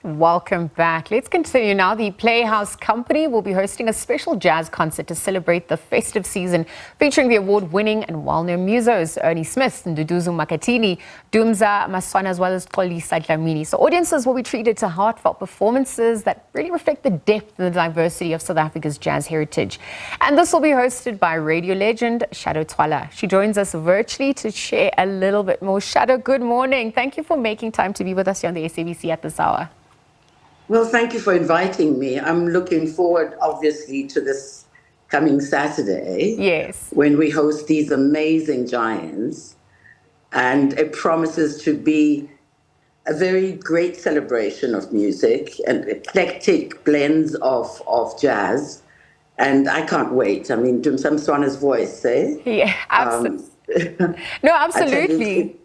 Welcome back. Let's continue now. The Playhouse Company will be hosting a special jazz concert to celebrate the festive season, featuring the award-winning and well-known musos Ernie Smith, Nduduzo Makhathini, Dumza, Maswana, as well as Xolisa, Dlamini. So audiences will be treated to heartfelt performances that really reflect the depth and the diversity of South Africa's jazz heritage. And this will be hosted by radio legend Shado Twala. She joins us virtually to share a little bit more. Shado, good morning. Thank you for making time to be with us here on the SABC at this hour. Well, thank you for inviting me. I'm looking forward, obviously, to this coming Saturday. Yes. When we host these amazing giants. And it promises to be a very great celebration of music and eclectic blends of jazz. And I can't wait. I mean, Dumza Maswana's voice, eh? Yeah, absolutely. No, absolutely.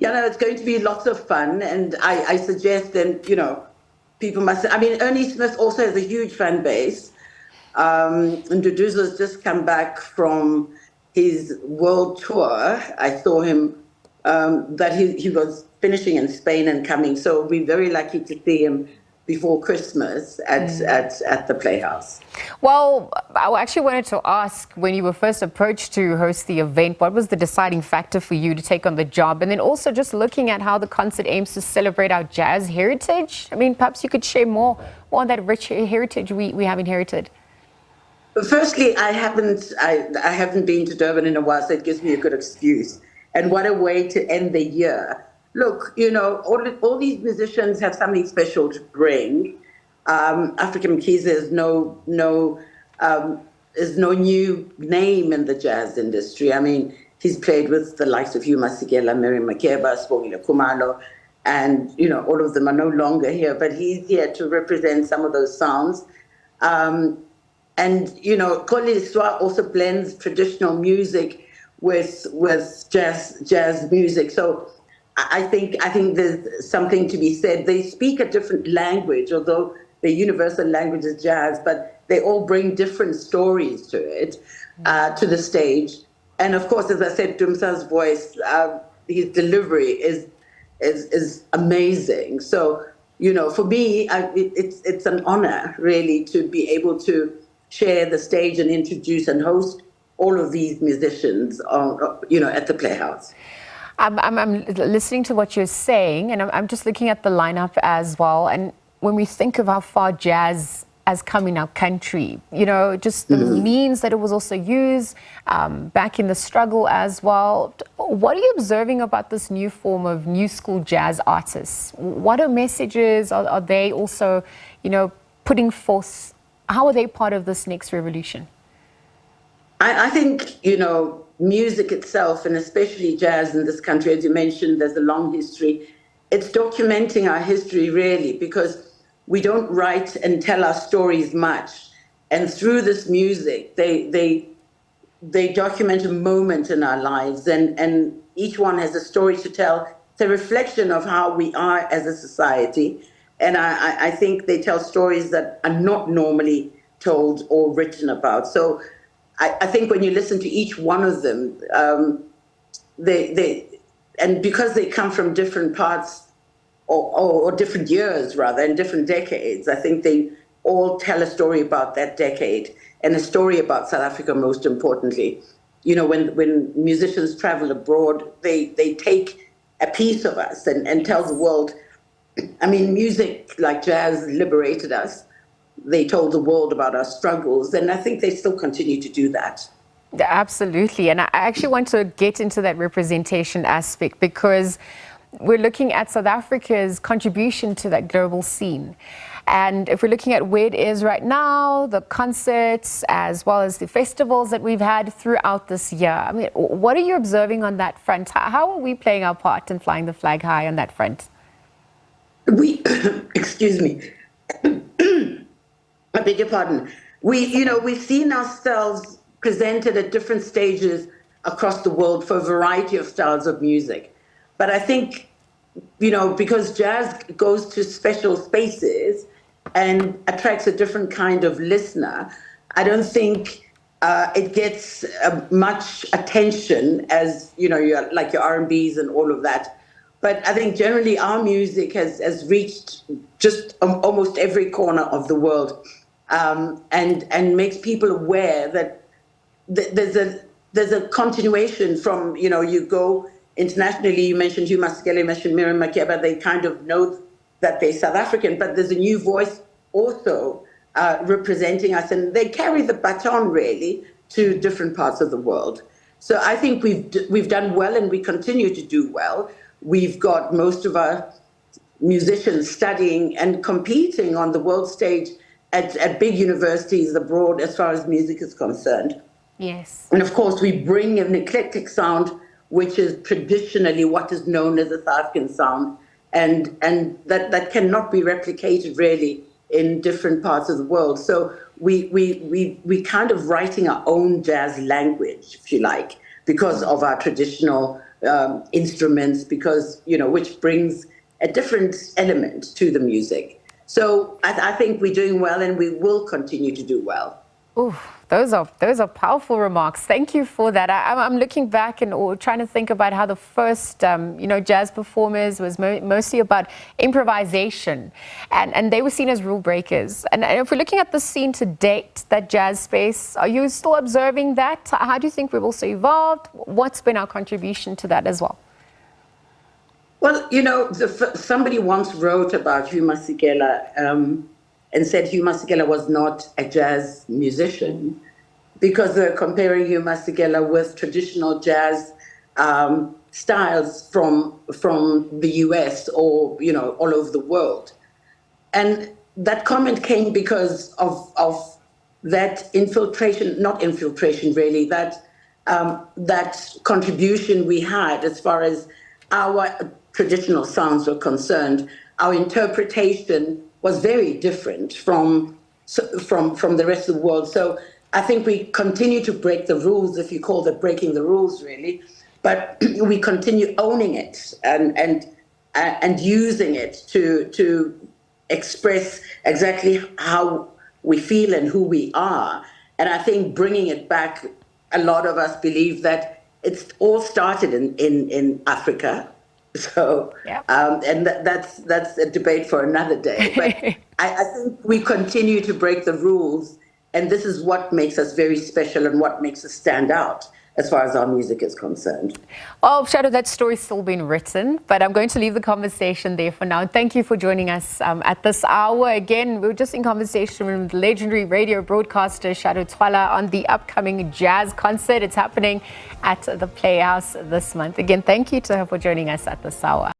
Yeah, no, it's going to be lots of fun, and I suggest then, people must. I mean, Ernie Smith also has a huge fan base. Nduduzo's just come back from his world tour. I saw him that he was finishing in Spain and coming, so we're very lucky to see him before Christmas at the Playhouse. Well, I actually wanted to ask, when you were first approached to host the event, what was the deciding factor for you to take on the job? And then also just looking at how the concert aims to celebrate our jazz heritage. I mean, perhaps you could share more on that rich heritage we have inherited. Firstly, I haven't been to Durban in a while, so it gives me a good excuse. And what a way to end the year. Look, all these musicians have something special to bring. African Mkhize is no new name in the jazz industry. I mean, he's played with the likes of Hugh Masekela, Mary Makeba, Sibongile Khumalo, and all of them are no longer here. But he's here to represent some of those sounds. And Xolisa also blends traditional music with jazz music. So I think there's something to be said. They speak a different language, although the universal language is jazz, but they all bring different stories to it, to the stage. And of course, as I said, Dumza's voice, his delivery is amazing. So, for me, it's an honor really to be able to share the stage and introduce and host all of these musicians, at the Playhouse. I'm listening to what you're saying, and I'm just looking at the lineup as well. And when we think of how far jazz has come in our country, just the means that it was also used back in the struggle as well. What are you observing about this new form of new school jazz artists? What are messages are they also, putting forth? How are they part of this next revolution? I think, music itself, and especially jazz in this country, as you mentioned, there's a long history. It's documenting our history, really, because we don't write and tell our stories much. And through this music, they document a moment in our lives, and each one has a story to tell. It's a reflection of how we are as a society. And I think they tell stories that are not normally told or written about. So I think when you listen to each one of them, and because they come from different parts or different years rather, and different decades, I think they all tell a story about that decade and a story about South Africa, most importantly. When musicians travel abroad, they take a piece of us and tell the world. I mean, music like jazz liberated us. They told the world about our struggles, and I think they still continue to do that. Absolutely. And I actually want to get into that representation aspect, because we're looking at South Africa's contribution to that global scene. And if we're looking at where it is right now, the concerts, as well as the festivals that we've had throughout this year, I mean, what are you observing on that front? How are we playing our part in flying the flag high on that front? Excuse me. I beg your pardon. We've seen ourselves presented at different stages across the world for a variety of styles of music. But I think, because jazz goes to special spaces and attracts a different kind of listener, I don't think it gets much attention as, your R&Bs and all of that But I think generally our music has reached just almost every corner of the world, and makes people aware that there's a continuation from, you go internationally. You mentioned Hugh Masekela, you mentioned Miriam Makeba. They kind of know that they're South African, but there's a new voice also representing us, and they carry the baton really to different parts of the world. So I think we've done well, and we continue to do well. We've got most of our musicians studying and competing on the world stage at big universities abroad as far as music is concerned. Yes. And of course, we bring an eclectic sound, which is traditionally what is known as a South African sound, and that cannot be replicated really in different parts of the world. So we kind of writing our own jazz language, if you like, because of our traditional instruments, because, which brings a different element to the music. So I think we're doing well, and we will continue to do well. Ooh, those are powerful remarks. Thank you for that. I'm looking back and trying to think about how the first, jazz performers was mostly about improvisation, and they were seen as rule breakers. And if we're looking at the scene to date, that jazz space, are you still observing that? How do you think we've also evolved? What's been our contribution to that as well? Well, somebody once wrote about Hugh Masekela, and said Hugh Masekela was not a jazz musician, because they're comparing Hugh Masekela with traditional jazz styles from the US or, all over the world. And that comment came because of that not infiltration really, that contribution we had as far as our traditional sounds were concerned. Our interpretation was very different from the rest of the world. So I think we continue to break the rules, if you call that breaking the rules, really. But we continue owning it and using it to express exactly how we feel and who we are. And I think bringing it back, a lot of us believe that it's all started in Africa. So, yep. And that's a debate for another day. But I think we continue to break the rules, and this is what makes us very special and what makes us stand out as far as our music is concerned. Well, Shado, that story's still being written, but I'm going to leave the conversation there for now. Thank you for joining us at this hour. Again, we were just in conversation with legendary radio broadcaster Shado Twala on the upcoming jazz concert. It's happening at the Playhouse this month. Again, thank you to her for joining us at this hour.